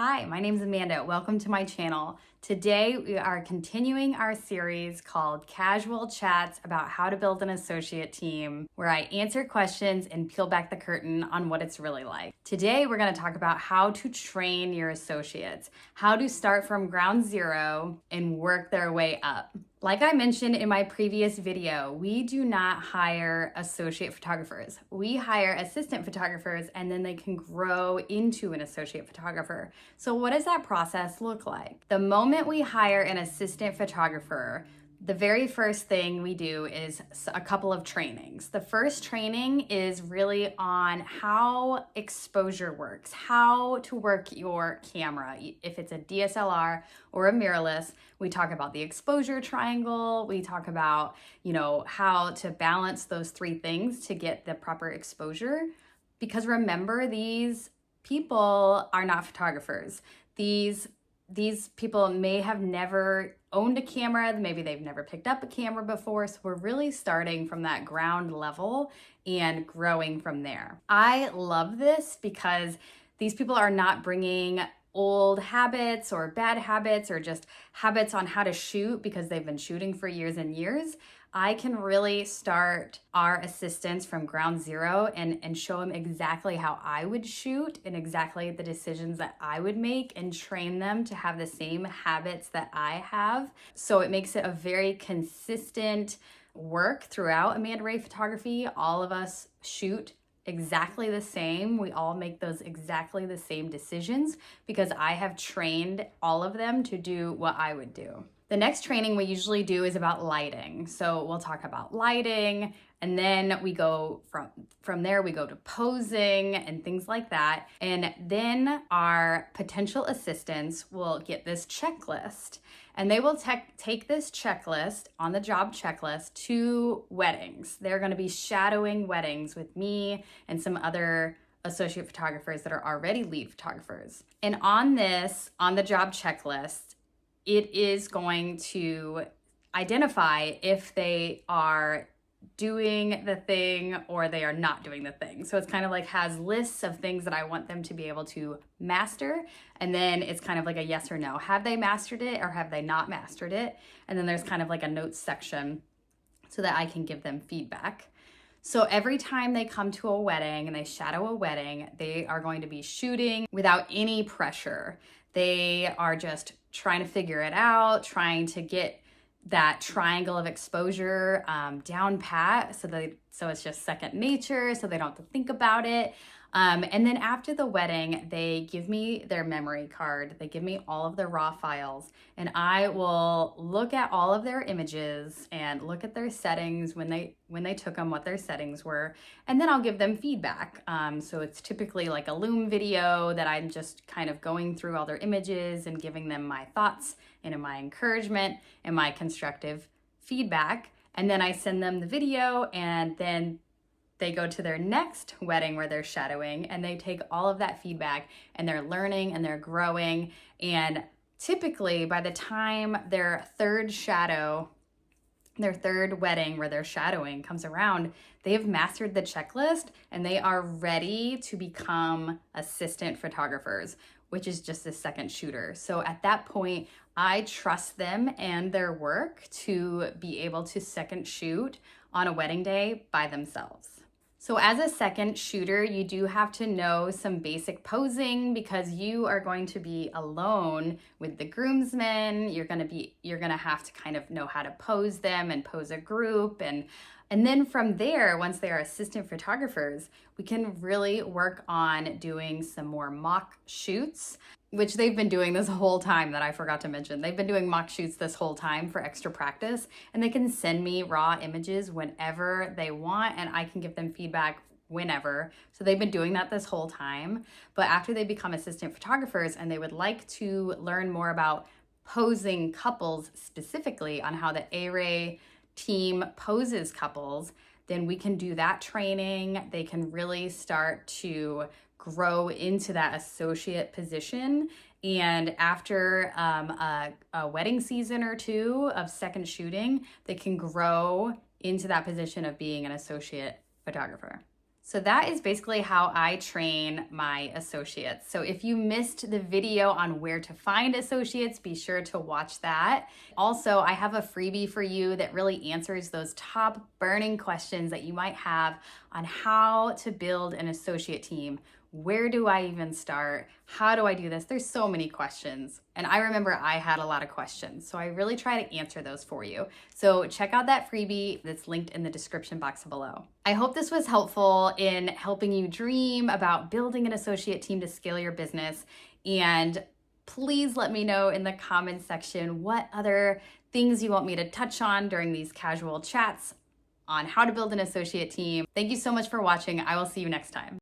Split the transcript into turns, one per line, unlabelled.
Hi, my name is Amanda. Welcome to my channel. Today we are continuing our series called Casual Chats about how to build an associate team, where I answer questions and peel back the curtain on what it's really like. Today we're going to talk about how to train your associates, how to start from ground zero and work their way up. Like I mentioned in my previous video, we do not hire associate photographers. We hire assistant photographers and then they can grow into an associate photographer. So what does that process look like? The moment we hire an assistant photographer, the very first thing we do is a couple of trainings. The first training is really on how exposure works, how to work your camera. If it's a DSLR or a mirrorless, we talk about the exposure triangle. We talk about, how to balance those three things to get the proper exposure. Because remember, these people are not photographers. These people may have never owned a camera, maybe they've never picked up a camera before, so we're really starting from that ground level and growing from there. I love this because these people are not bringing old habits or bad habits or just habits on how to shoot because they've been shooting for years and years. I can really start our assistants from ground zero and show them exactly how I would shoot and exactly the decisions that I would make and train them to have the same habits that I have. So it makes it a very consistent work throughout Amanda Ray Photography. All of us shoot exactly the same. We all make those exactly the same decisions because I have trained all of them to do what I would do. The next training we usually do is about lighting. So we'll talk about lighting, and then we go from there, we go to posing and things like that. And then our potential assistants will get this checklist, and they will take this checklist, on the job checklist, to weddings. They're going to be shadowing weddings with me and some other associate photographers that are already lead photographers. And on the job checklist, it is going to identify if they are doing the thing or they are not doing the thing. So it's kind of like has lists of things that I want them to be able to master. And then it's kind of like a yes or no. Have they mastered it or have they not mastered it? And then there's kind of like a notes section so that I can give them feedback. So every time they come to a wedding and they shadow a wedding, they are going to be shooting without any pressure. They are just trying to figure it out, trying to get that triangle of exposure down pat so it's just second nature, so they don't have to think about it. And then after the wedding, they give me their memory card. They give me all of their raw files, and I will look at all of their images and look at their settings when they took them, what their settings were, and then I'll give them feedback. So it's typically like a Loom video that I'm just kind of going through all their images and giving them my thoughts and my encouragement and my constructive feedback. And then I send them the video, and then they go to their next wedding where they're shadowing and they take all of that feedback and they're learning and they're growing. And typically by the time their third wedding where they're shadowing comes around, they have mastered the checklist and they are ready to become assistant photographers, which is just a second shooter. So at that point, I trust them and their work to be able to second shoot on a wedding day by themselves. So as a second shooter, you do have to know some basic posing because you are going to be alone with the groomsmen. You're going to have to kind of know how to pose them and pose a group. And then from there, once they are assistant photographers, we can really work on doing some more mock shoots, which they've been doing this whole time that I forgot to mention. They've been doing mock shoots this whole time for extra practice, and they can send me raw images whenever they want, and I can give them feedback whenever. So they've been doing that this whole time. But after they become assistant photographers and they would like to learn more about posing couples specifically on how the A-Ray team poses couples, then we can do that training. They can really start to grow into that associate position. And after a wedding season or two of second shooting, they can grow into that position of being an associate photographer. So that is basically how I train my associates. So if you missed the video on where to find associates, be sure to watch that. Also, I have a freebie for you that really answers those top burning questions that you might have on how to build an associate team. Where do I even start? How do I do this? There's so many questions. And I remember I had a lot of questions. So I really try to answer those for you. So check out that freebie that's linked in the description box below. I hope this was helpful in helping you dream about building an associate team to scale your business. And please let me know in the comments section what other things you want me to touch on during these casual chats on how to build an associate team. Thank you so much for watching. I will see you next time.